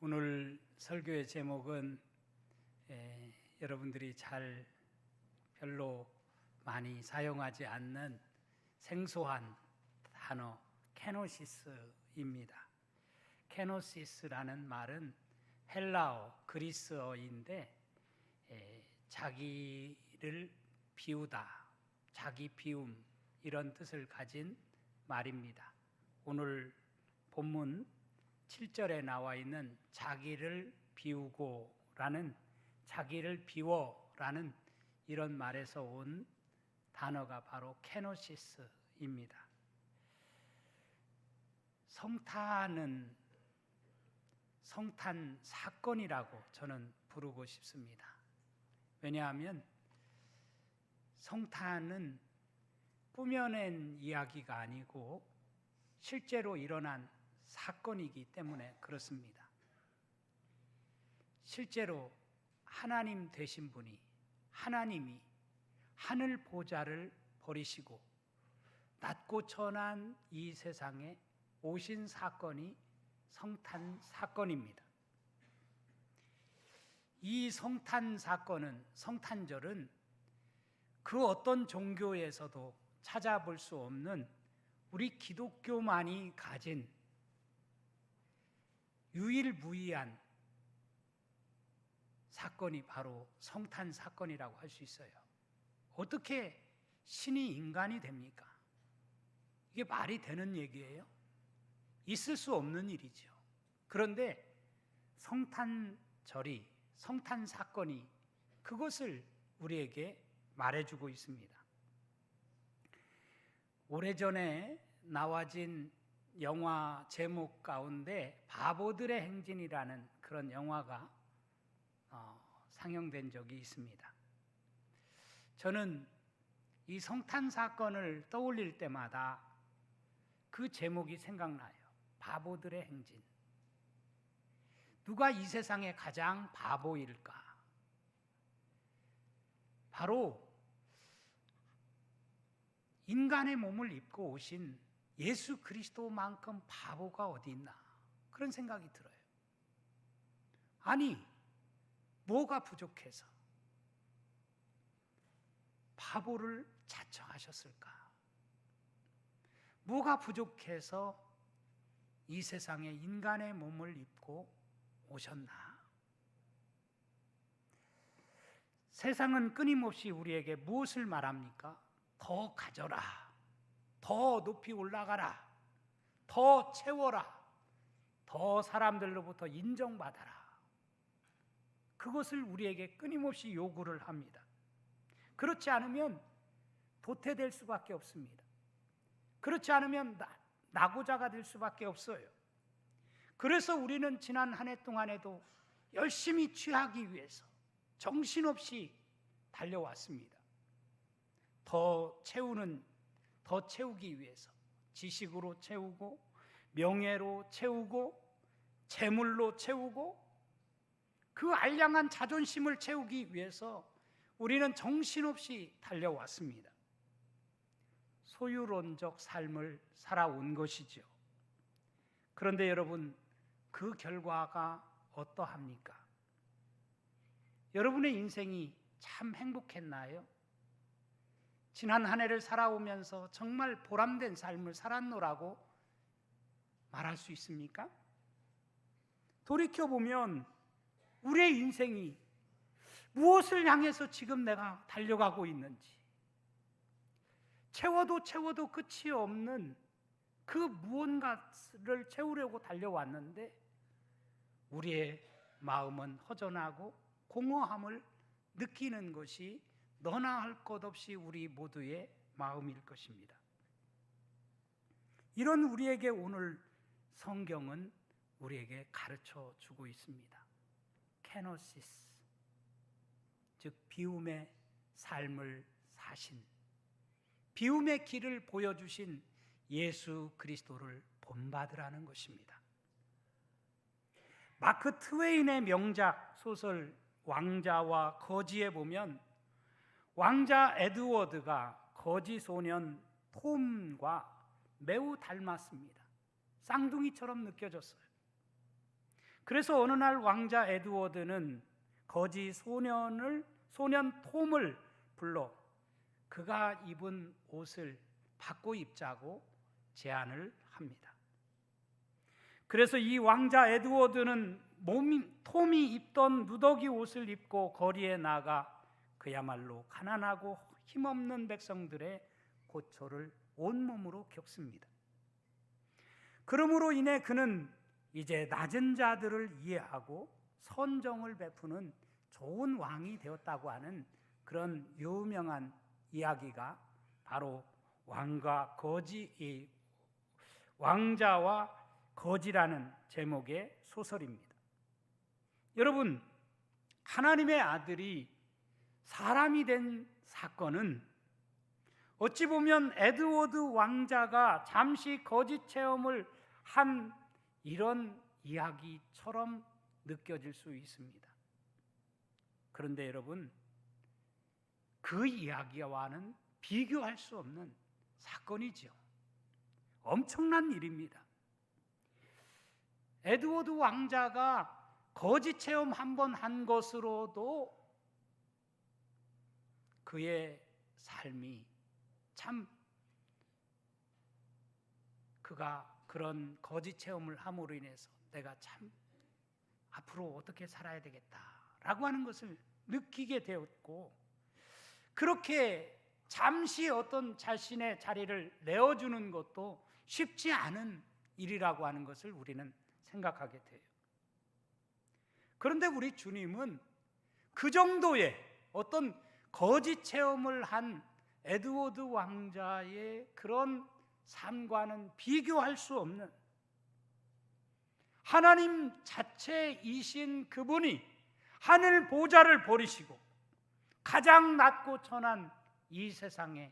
오늘 설교의 제목은 여러분들이 별로 많이 사용하지 않는 생소한 단어 케노시스입니다. 케노시스라는 말은 헬라어, 그리스어인데 자기를 비우다, 자기 비움 이런 뜻을 가진 말입니다. 오늘 본문 7절에 나와 있는 자기를 비우고라는, 자기를 비워라는 이런 말에서 온 단어가 바로 케노시스입니다. 성탄은 성탄 사건이라고 저는 부르고 싶습니다. 왜냐하면 성탄은 꾸며낸 이야기가 아니고 실제로 일어난 사건이기 때문에 그렇습니다. 실제로 하나님 되신 분이, 하나님이 하늘 보좌를 버리시고 낮고 천한 이 세상에 오신 사건이 성탄 사건입니다. 이 성탄 사건은, 성탄절은 그 어떤 종교에서도 찾아볼 수 없는 우리 기독교만이 가진 유일무이한 사건이 바로 성탄 사건이라고 할 수 있어요. 어떻게 신이 인간이 됩니까? 이게 말이 되는 얘기예요? 있을 수 없는 일이죠. 그런데 성탄절이, 성탄 사건이 그것을 우리에게 말해주고 있습니다. 오래전에 나와진 영화 제목 가운데 바보들의 행진이라는 그런 영화가 상영된 적이 있습니다. 저는 이 성탄 사건을 떠올릴 때마다 그 제목이 생각나요. 바보들의 행진. 누가 이 세상에 가장 바보일까? 바로 인간의 몸을 입고 오신 예수 그리스도만큼 바보가 어디 있나, 그런 생각이 들어요. 아니, 뭐가 부족해서 바보를 자청하셨을까? 뭐가 부족해서 이 세상에 인간의 몸을 입고 오셨나? 세상은 끊임없이 우리에게 무엇을 말합니까? 더 가져라, 더 높이 올라가라, 더 채워라, 더 사람들로부터 인정받아라. 그것을 우리에게 끊임없이 요구를 합니다. 그렇지 않으면 도태될 수밖에 없습니다. 그렇지 않으면 낙오자가 될 수밖에 없어요. 그래서 우리는 지난 한 해 동안에도 열심히 취하기 위해서 정신없이 달려왔습니다. 더 채우기 위해서 지식으로 채우고, 명예로 채우고, 재물로 채우고, 그 알량한 자존심을 채우기 위해서 우리는 정신없이 달려왔습니다. 소유론적 삶을 살아온 것이죠. 그런데 여러분, 그 결과가 어떠합니까? 여러분의 인생이 참 행복했나요? 지난 한 해를 살아오면서 정말 보람된 삶을 살았노라고 말할 수 있습니까? 돌이켜보면 우리의 인생이 무엇을 향해서 지금 내가 달려가고 있는지, 채워도 끝이 없는 그 무언가를 채우려고 달려왔는데 우리의 마음은 허전하고 공허함을 느끼는 것이 너나 할 것 없이 우리 모두의 마음일 것입니다. 이런 우리에게 오늘 성경은 우리에게 가르쳐 주고 있습니다. 케노시스, 즉 비움의 삶을 사신, 비움의 길을 보여주신 예수 그리스도를 본받으라는 것입니다. 마크 트웨인의 명작 소설 왕자와 거지에 보면 왕자 에드워드가 거지 소년 톰과 매우 닮았습니다. 쌍둥이처럼 느껴졌어요. 그래서 어느 날 왕자 에드워드는 거지 소년 톰을 불러 그가 입은 옷을 바꿔 입자고 제안을 합니다. 그래서 이 왕자 에드워드는 톰이 입던 누더기 옷을 입고 거리에 나가 그야말로 가난하고 힘없는 백성들의 고초를 온몸으로 겪습니다. 그러므로 인해 그는 이제 낮은 자들을 이해하고 선정을 베푸는 좋은 왕이 되었다고 하는 그런 유명한 이야기가 바로 왕자와 거지라는 제목의 소설입니다. 여러분, 하나님의 아들이 사람이 된 사건은 어찌 보면 에드워드 왕자가 잠시 거지 체험을 한 이런 이야기처럼 느껴질 수 있습니다. 그런데 여러분, 그 이야기와는 비교할 수 없는 사건이죠. 엄청난 일입니다. 에드워드 왕자가 거지 체험 한 번 한 것으로도 그의 삶이 참, 그가 그런 거지 체험을 함으로 인해서 내가 참 앞으로 어떻게 살아야 되겠다라고 하는 것을 느끼게 되었고, 그렇게 잠시 어떤 자신의 자리를 내어주는 것도 쉽지 않은 일이라고 하는 것을 우리는 생각하게 돼요. 그런데 우리 주님은 그 정도의 어떤 거지 체험을 한 에드워드 왕자의 그런 삶과는 비교할 수 없는 하나님 자체이신 그분이 하늘 보좌를 버리시고 가장 낮고 천한 이 세상에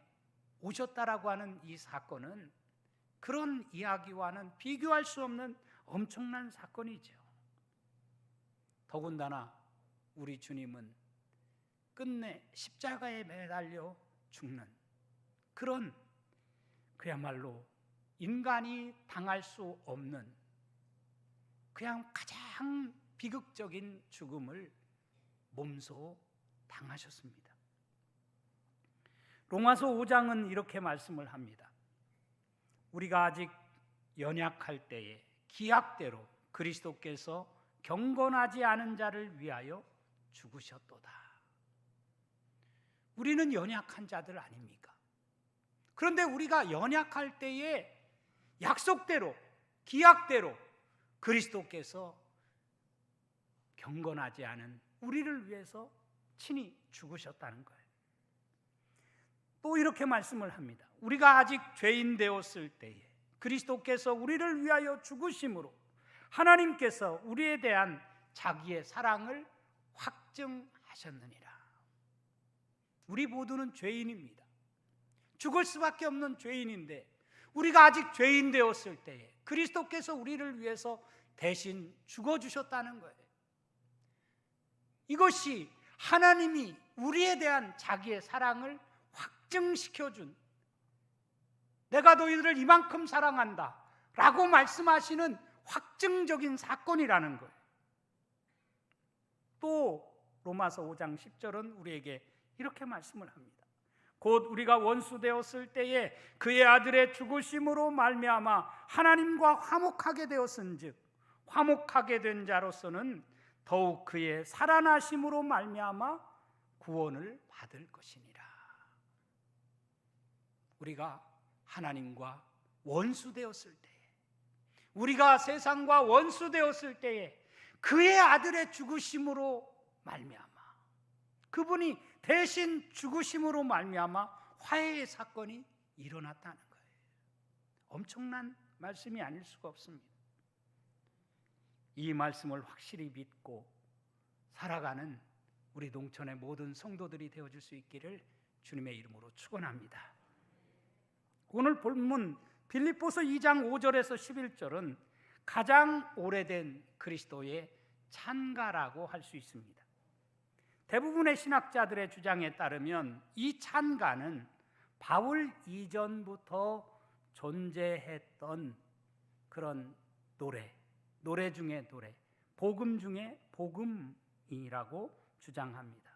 오셨다라고 하는 이 사건은 그런 이야기와는 비교할 수 없는 엄청난 사건이죠. 더군다나 우리 주님은 끝내 십자가에 매달려 죽는 그런 그야말로 인간이 당할 수 없는 그냥 가장 비극적인 죽음을 몸소 당하셨습니다. 로마서 5장은 이렇게 말씀을 합니다. 우리가 아직 연약할 때에 기약대로 그리스도께서 경건하지 않은 자를 위하여 죽으셨도다. 우리는 연약한 자들 아닙니까? 그런데 우리가 연약할 때에 약속대로 기약대로 그리스도께서 경건하지 않은 우리를 위해서 친히 죽으셨다는 거예요. 또 이렇게 말씀을 합니다. 우리가 아직 죄인 되었을 때에 그리스도께서 우리를 위하여 죽으심으로 하나님께서 우리에 대한 자기의 사랑을 확증하셨느니라. 우리 모두는 죄인입니다. 죽을 수밖에 없는 죄인인데 우리가 아직 죄인 되었을 때에 그리스도께서 우리를 위해서 대신 죽어주셨다는 거예요. 이것이 하나님이 우리에 대한 자기의 사랑을 확증시켜준, 내가 너희들을 이만큼 사랑한다 라고 말씀하시는 확증적인 사건이라는 거예요. 또 로마서 5장 10절은 우리에게 이렇게 말씀을 합니다. 곧 우리가 원수 되었을 때에 그의 아들의 죽으심으로 말미암아 하나님과 화목하게 되었은즉 화목하게 된 자로서는 더욱 그의 살아나심으로 말미암아 구원을 받을 것이니라. 우리가 하나님과 원수 되었을 때에, 우리가 세상과 원수 되었을 때에 그의 아들의 죽으심으로 말미암아, 그분이 대신 죽으심으로 말미암아 화해의 사건이 일어났다는 거예요. 엄청난 말씀이 아닐 수가 없습니다. 이 말씀을 확실히 믿고 살아가는 우리 농촌의 모든 성도들이 되어줄 수 있기를 주님의 이름으로 축원합니다. 오늘 본문 빌립보서 2장 5절에서 11절은 가장 오래된 그리스도의 찬가라고 할 수 있습니다. 대부분의 신학자들의 주장에 따르면 이 찬가는 바울 이전부터 존재했던 그런 노래 중에 노래, 복음 중에 복음이라고 주장합니다.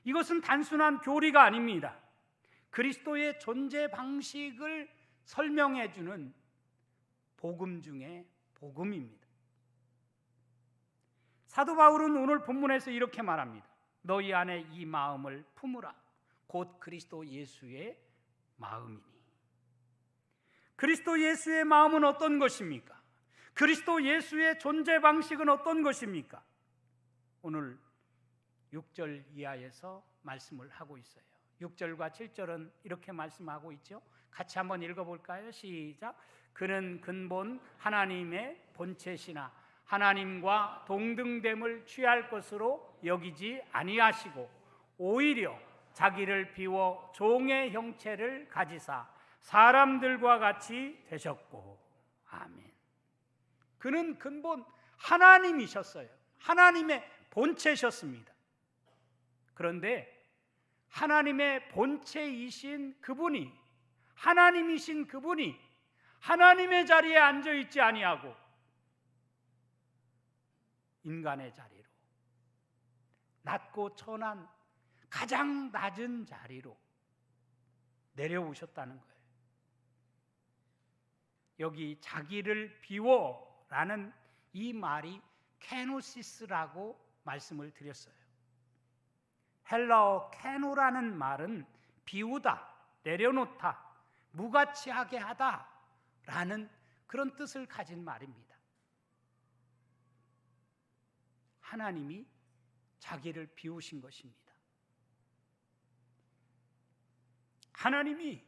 이것은 단순한 교리가 아닙니다. 그리스도의 존재 방식을 설명해 주는 복음 중에 복음입니다. 사도 바울은 오늘 본문에서 이렇게 말합니다. 너희 안에 이 마음을 품으라. 곧 그리스도 예수의 마음이니. 그리스도 예수의 마음은 어떤 것입니까? 그리스도 예수의 존재 방식은 어떤 것입니까? 오늘 6절 이하에서 말씀을 하고 있어요. 6절과 7절은 이렇게 말씀하고 있죠. 같이 한번 읽어볼까요? 시작. 그는 근본 하나님의 본체시나 하나님과 동등됨을 취할 것으로 여기지 아니하시고 오히려 자기를 비워 종의 형체를 가지사 사람들과 같이 되셨고. 아멘. 그는 근본 하나님이셨어요. 하나님의 본체셨습니다. 그런데 하나님의 본체이신 그분이, 하나님이신 그분이 하나님의 자리에 앉아 있지 아니하고 인간의 자리로, 낮고 천한 가장 낮은 자리로 내려오셨다는 거예요. 여기 자기를 비워라는 이 말이 케노시스라고 말씀을 드렸어요. 헬라어 케노라는 말은 비우다, 내려놓다, 무가치하게 하다라는 그런 뜻을 가진 말입니다. 하나님이 자기를 비우신 것입니다. 하나님이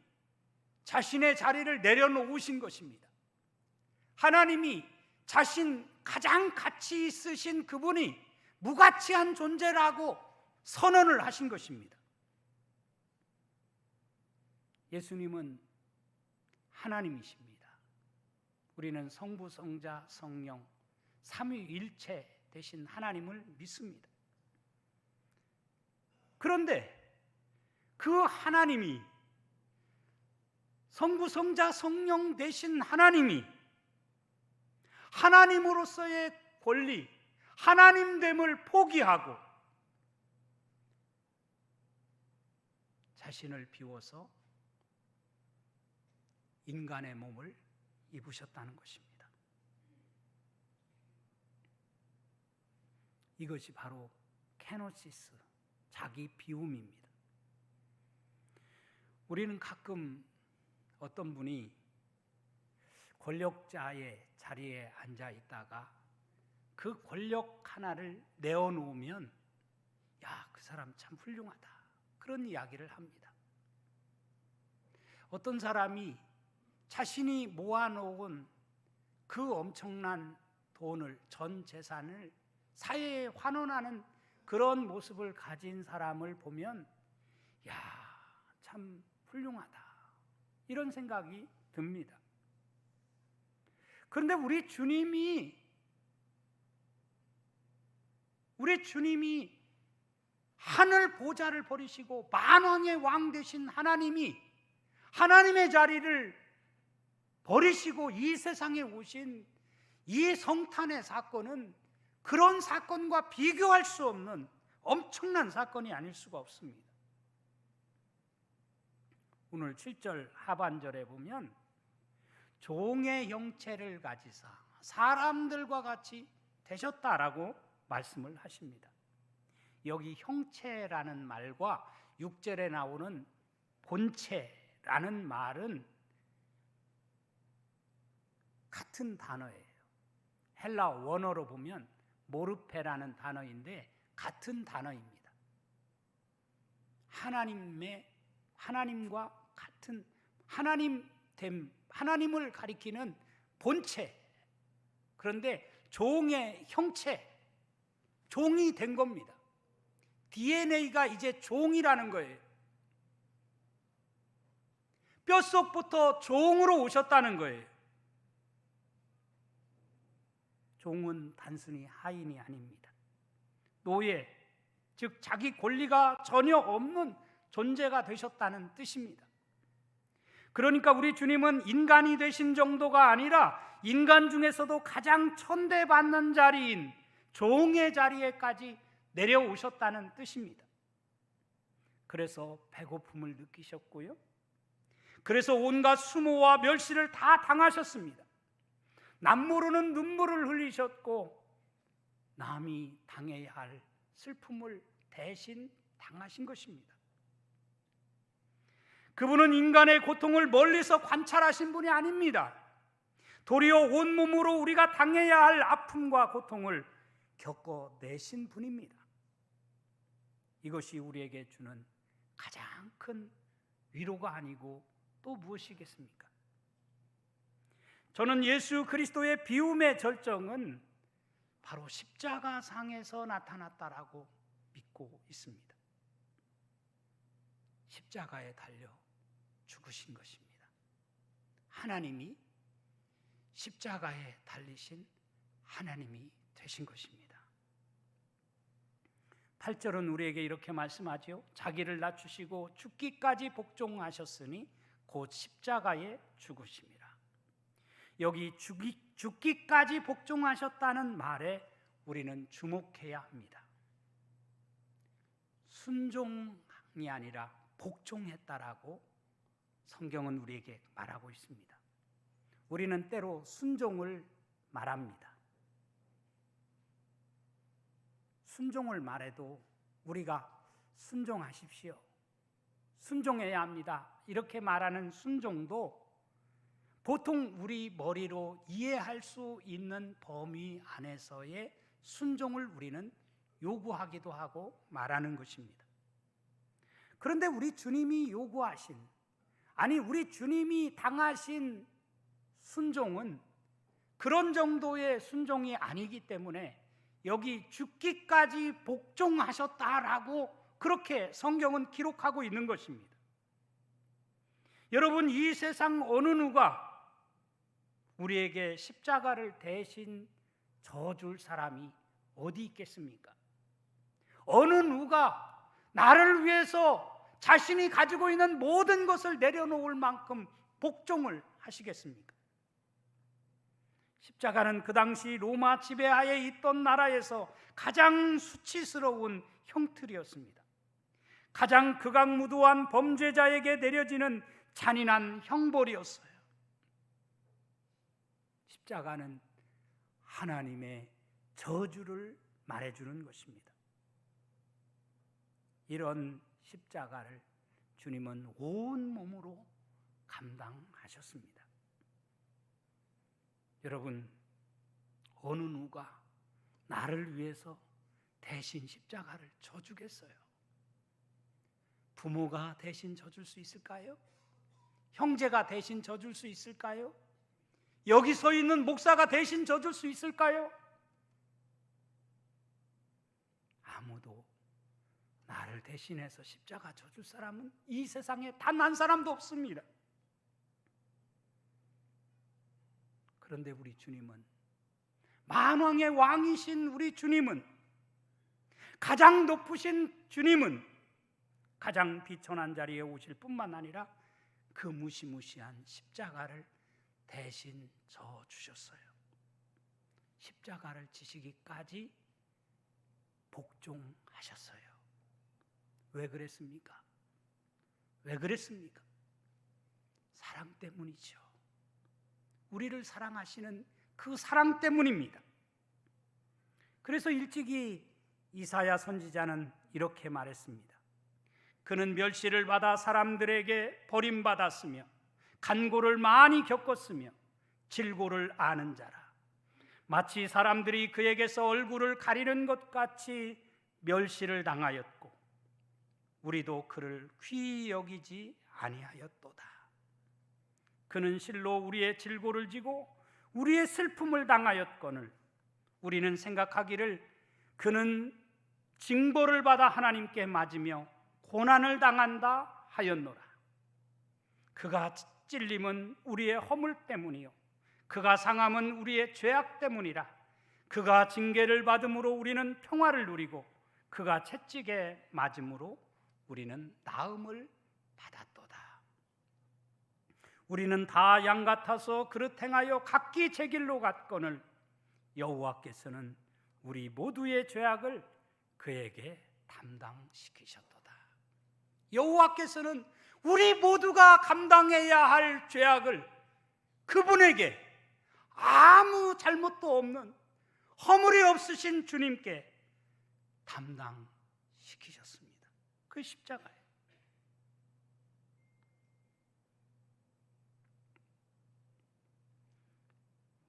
자신의 자리를 내려놓으신 것입니다. 하나님이 자신 가장 가치 있으신 그분이 무가치한 존재라고 선언을 하신 것입니다. 예수님은 하나님이십니다. 우리는 성부, 성자, 성령 삼위일체 되신 하나님을 믿습니다. 그런데 그 하나님이, 성부, 성자, 성령 되신 하나님이 하나님으로서의 권리, 하나님됨을 포기하고 자신을 비워서 인간의 몸을 입으셨다는 것입니다. 이것이 바로 케노시스, 자기 비움입니다. 우리는 가끔 어떤 분이 권력자의 자리에 앉아 있다가 그 권력 하나를 내어놓으면 야, 그 사람 참 훌륭하다, 그런 이야기를 합니다. 어떤 사람이 자신이 모아놓은 그 엄청난 돈을, 전 재산을 사회에 환원하는 그런 모습을 가진 사람을 보면 야, 참 훌륭하다, 이런 생각이 듭니다. 그런데 우리 주님이 하늘 보좌를 버리시고 만왕의 왕 되신 하나님이 하나님의 자리를 버리시고 이 세상에 오신 이 성탄의 사건은 그런 사건과 비교할 수 없는 엄청난 사건이 아닐 수가 없습니다. 오늘 7절 하반절에 보면 종의 형체를 가지사 사람들과 같이 되셨다라고 말씀을 하십니다. 여기 형체라는 말과 6절에 나오는 본체라는 말은 같은 단어예요. 헬라 원어로 보면 모르페라는 단어인데 같은 단어입니다. 하나님과 같은 하나님을 가리키는 본체. 그런데 종의 형체, 종이 된 겁니다. DNA가 이제 종이라는 거예요. 뼛속부터 종으로 오셨다는 거예요. 종은 단순히 하인이 아닙니다. 노예, 즉 자기 권리가 전혀 없는 존재가 되셨다는 뜻입니다. 그러니까 우리 주님은 인간이 되신 정도가 아니라 인간 중에서도 가장 천대받는 자리인 종의 자리에까지 내려오셨다는 뜻입니다. 그래서 배고픔을 느끼셨고요. 그래서 온갖 수모와 멸시를 다 당하셨습니다. 남모르는 눈물을 흘리셨고 남이 당해야 할 슬픔을 대신 당하신 것입니다. 그분은 인간의 고통을 멀리서 관찰하신 분이 아닙니다. 도리어 온몸으로 우리가 당해야 할 아픔과 고통을 겪어내신 분입니다. 이것이 우리에게 주는 가장 큰 위로가 아니고 또 무엇이겠습니까? 저는 예수 그리스도의 비움의 절정은 바로 십자가상에서 나타났다라고 믿고 있습니다. 십자가에 달려 죽으신 것입니다. 하나님이 십자가에 달리신 하나님이 되신 것입니다. 8절은 우리에게 이렇게 말씀하죠. 자기를 낮추시고 죽기까지 복종하셨으니 곧 십자가에 죽으심이라. 여기 죽기까지 복종하셨다는 말에 우리는 주목해야 합니다. 순종이 아니라 복종했다라고 성경은 우리에게 말하고 있습니다. 우리는 때로 순종을 말합니다. 순종을 말해도 우리가 순종하십시오, 순종해야 합니다, 이렇게 말하는 순종도 보통 우리 머리로 이해할 수 있는 범위 안에서의 순종을 우리는 요구하기도 하고 말하는 것입니다. 그런데 우리 주님이 요구하신, 아니 우리 주님이 당하신 순종은 그런 정도의 순종이 아니기 때문에 여기 죽기까지 복종하셨다라고 그렇게 성경은 기록하고 있는 것입니다. 여러분, 이 세상 어느 누가 우리에게 십자가를 대신 져줄 사람이 어디 있겠습니까? 어느 누가 나를 위해서 자신이 가지고 있는 모든 것을 내려놓을 만큼 복종을 하시겠습니까? 십자가는 그 당시 로마 지배하에 있던 나라에서 가장 수치스러운 형틀이었습니다. 가장 극악무도한 범죄자에게 내려지는 잔인한 형벌이었어요. 십자가는 하나님의 저주를 말해주는 것입니다. 이런 십자가를 주님은 온 몸으로 감당하셨습니다. 여러분, 어느 누가 나를 위해서 대신 십자가를 져주겠어요? 부모가 대신 져줄 수 있을까요? 형제가 대신 져줄 수 있을까요? 여기 서 있는 목사가 대신 져줄 수 있을까요? 아무도 나를 대신해서 십자가 져줄 사람은 이 세상에 단 한 사람도 없습니다. 그런데 우리 주님은, 만왕의 왕이신 우리 주님은, 가장 높으신 주님은 가장 비천한 자리에 오실 뿐만 아니라 그 무시무시한 십자가를 대신 져주셨어요. 십자가를 지시기까지 복종하셨어요. 왜 그랬습니까? 왜 그랬습니까? 사랑 때문이죠. 우리를 사랑하시는 그 사랑 때문입니다. 그래서 일찍이 이사야 선지자는 이렇게 말했습니다. 그는 멸시를 받아 사람들에게 버림받았으며 간고를 많이 겪었으며 질고를 아는 자라. 마치 사람들이 그에게서 얼굴을 가리는 것 같이 멸시를 당하였고 우리도 그를 귀히 여기지 아니하였도다. 그는 실로 우리의 질고를 지고 우리의 슬픔을 당하였거늘 우리는 생각하기를 그는 징벌을 받아 하나님께 맞으며 고난을 당한다 하였노라. 그가 찔림은 우리의 허물 때문이요 그가 상함은 우리의 죄악 때문이라. 그가 징계를 받음으로 우리는 평화를 누리고 그가 채찍에 맞음으로 우리는 나음을 받았도다. 우리는 다 양 같아서 그릇 행하여 각기 제 길로 갔거늘 여호와께서는 우리 모두의 죄악을 그에게 담당시키셨도다. 여호와께서는 우리 모두가 감당해야 할 죄악을 그분에게, 아무 잘못도 없는 허물이 없으신 주님께 담당시키셨습니다. 그 십자가에.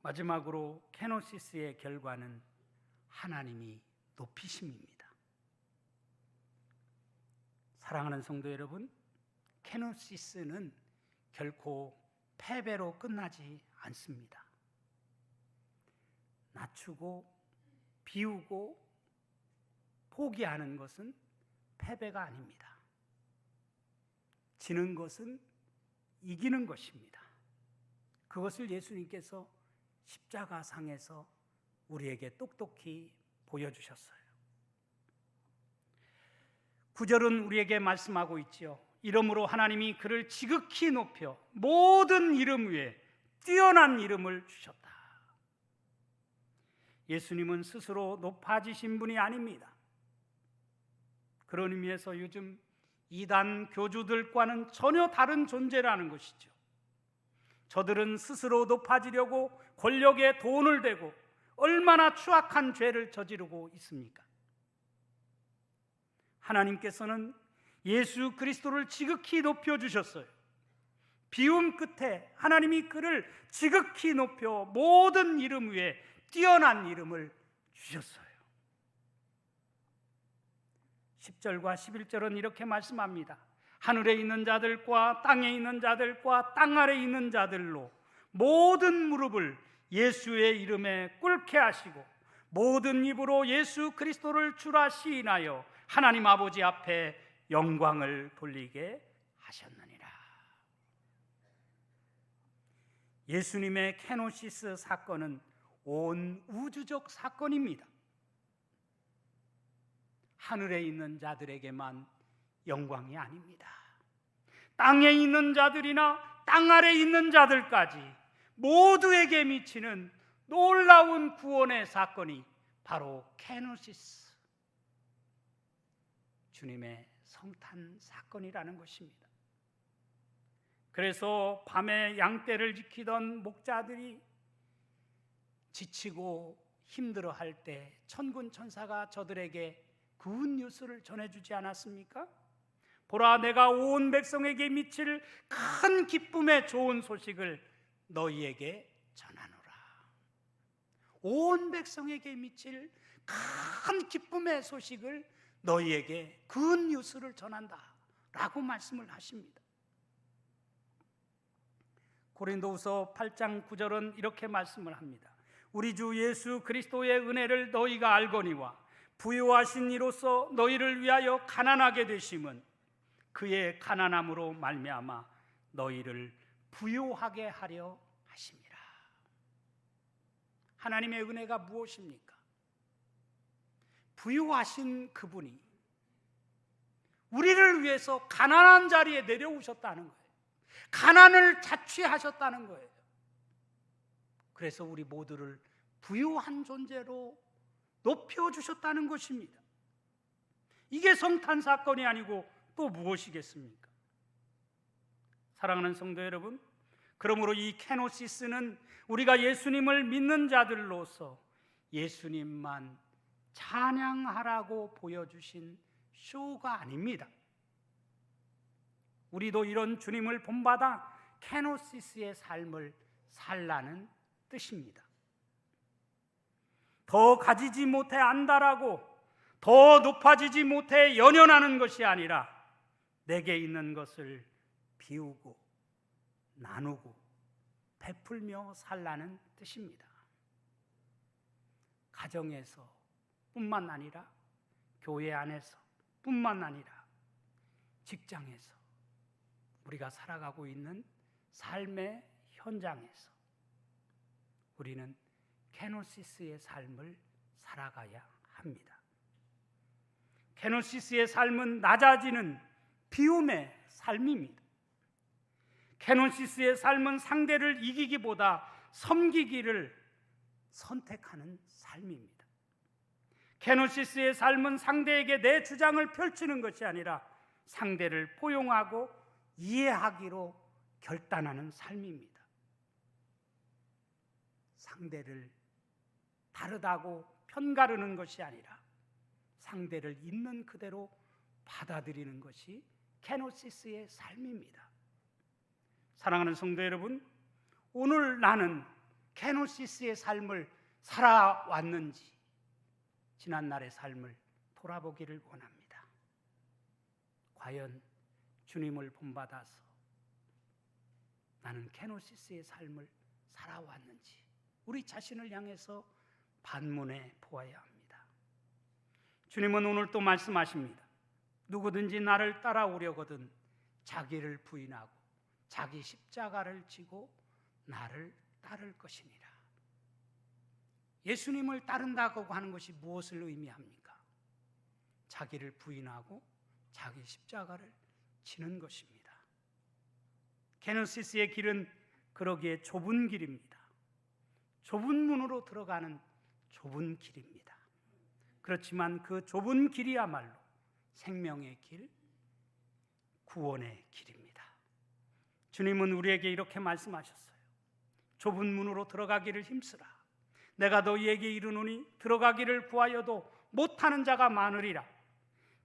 마지막으로 케노시스의 결과는 하나님이 높이심입니다. 사랑하는 성도 여러분, 케노시스는 결코 패배로 끝나지 않습니다. 낮추고 비우고 포기하는 것은 패배가 아닙니다. 지는 것은 이기는 것입니다. 그것을 예수님께서 십자가상에서 우리에게 똑똑히 보여주셨어요. 9절은 우리에게 말씀하고 있지요. 이러므로 하나님이 그를 지극히 높여 모든 이름 위에 뛰어난 이름을 주셨다. 예수님은 스스로 높아지신 분이 아닙니다. 그런 의미에서 요즘 이단 교주들과는 전혀 다른 존재라는 것이죠. 저들은 스스로 높아지려고 권력에 돈을 대고 얼마나 추악한 죄를 저지르고 있습니까? 하나님께서는 예수 그리스도를 지극히 높여주셨어요. 비움 끝에 하나님이 그를 지극히 높여 모든 이름 위에 뛰어난 이름을 주셨어요. 10절과 11절은 이렇게 말씀합니다. 하늘에 있는 자들과 땅에 있는 자들과 땅 아래 있는 자들로 모든 무릎을 예수의 이름에 꿇게 하시고 모든 입으로 예수 그리스도를 주라 시인하여 하나님 아버지 앞에 영광을 돌리게 하셨느니라. 예수님의 케노시스 사건은 온 우주적 사건입니다. 하늘에 있는 자들에게만 영광이 아닙니다. 땅에 있는 자들이나 땅 아래 있는 자들까지 모두에게 미치는 놀라운 구원의 사건이 바로 케노시스, 주님의 성탄 사건이라는 것입니다. 그래서 밤에 양떼를 지키던 목자들이 지치고 힘들어할 때 천군 천사가 저들에게 굿 뉴스를 전해주지 않았습니까? 보라, 내가 온 백성에게 미칠 큰 기쁨의 좋은 소식을 너희에게 전하노라. 온 백성에게 미칠 큰 기쁨의 소식을 너희에게 굿 뉴스를 전한다 라고 말씀을 하십니다. 고린도후서 8장 9절은 이렇게 말씀을 합니다. 우리 주 예수 그리스도의 은혜를 너희가 알거니와 부요하신 이로써 너희를 위하여 가난하게 되심은 그의 가난함으로 말미암아 너희를 부요하게 하려 하심이라. 하나님의 은혜가 무엇입니까? 부요하신 그분이 우리를 위해서 가난한 자리에 내려오셨다는 거예요. 가난을 자취하셨다는 거예요. 그래서 우리 모두를 부요한 존재로 높여주셨다는 것입니다. 이게 성탄 사건이 아니고 또 무엇이겠습니까? 사랑하는 성도 여러분, 그러므로 이 케노시스는 우리가 예수님을 믿는 자들로서 예수님만 찬양하라고 보여주신 쇼가 아닙니다. 우리도 이런 주님을 본받아 케노시스의 삶을 살라는 뜻입니다. 더 가지지 못해 안달하고 더 높아지지 못해 연연하는 것이 아니라 내게 있는 것을 비우고 나누고 베풀며 살라는 뜻입니다. 가정에서 뿐만 아니라 교회 안에서 뿐만 아니라 직장에서 우리가 살아가고 있는 삶의 현장에서 우리는 케노시스의 삶을 살아가야 합니다. 케노시스의 삶은 낮아지는 비움의 삶입니다. 케노시스의 삶은 상대를 이기기보다 섬기기를 선택하는 삶입니다. 케노시스의 삶은 상대에게 내 주장을 펼치는 것이 아니라 상대를 포용하고 이해하기로 결단하는 삶입니다. 상대를 다르다고 편가르는 것이 아니라 상대를 있는 그대로 받아들이는 것이 케노시스의 삶입니다. 사랑하는 성도 여러분, 오늘 나는 케노시스의 삶을 살아왔는지 지난날의 삶을 돌아보기를 원합니다. 과연 주님을 본받아서 나는 케노시스의 삶을 살아왔는지 우리 자신을 향해서 반문해 보아야 합니다. 주님은 오늘 또 말씀하십니다. 누구든지 나를 따라오려거든 자기를 부인하고 자기 십자가를 지고 나를 따를 것이니라. 예수님을 따른다고 하는 것이 무엇을 의미합니까? 자기를 부인하고 자기 십자가를 지는 것입니다. 케노시스의 길은 그러기에 좁은 길입니다. 좁은 문으로 들어가는 좁은 길입니다. 그렇지만 그 좁은 길이야말로 생명의 길, 구원의 길입니다. 주님은 우리에게 이렇게 말씀하셨어요. 좁은 문으로 들어가기를 힘쓰라. 내가 너희에게 이르노니 들어가기를 구하여도 못하는 자가 많으리라.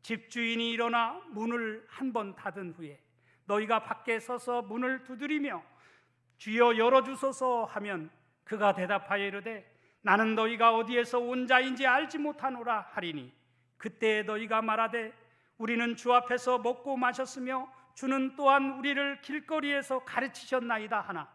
집주인이 일어나 문을 한 번 닫은 후에 너희가 밖에 서서 문을 두드리며 주여 열어주소서 하면 그가 대답하여 이르되 나는 너희가 어디에서 온 자인지 알지 못하노라 하리니 그때 너희가 말하되 우리는 주 앞에서 먹고 마셨으며 주는 또한 우리를 길거리에서 가르치셨나이다 하나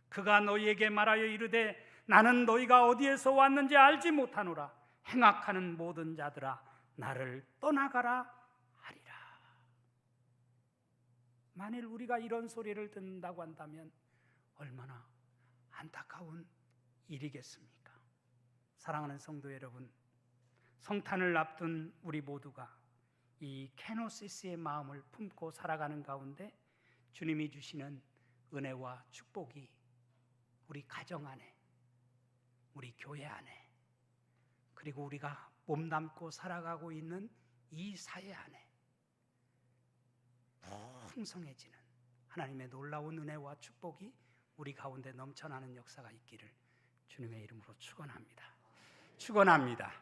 그가 너희에게 말하여 이르되 나는 너희가 어디에서 왔는지 알지 못하노라. 행악하는 모든 자들아 나를 떠나가라 하리라. 만일 우리가 이런 소리를 듣는다고 한다면 얼마나 안타까운 일이겠습니까? 사랑하는 성도 여러분, 성탄을 앞둔 우리 모두가 이 케노시스의 마음을 품고 살아가는 가운데 주님이 주시는 은혜와 축복이 우리 가정 안에, 우리 교회 안에, 그리고 우리가 몸담고 살아가고 있는 이 사회 안에 풍성해지는 하나님의 놀라운 은혜와 축복이 우리 가운데 넘쳐나는 역사가 있기를 주님의 이름으로 축원합니다. 축원합니다.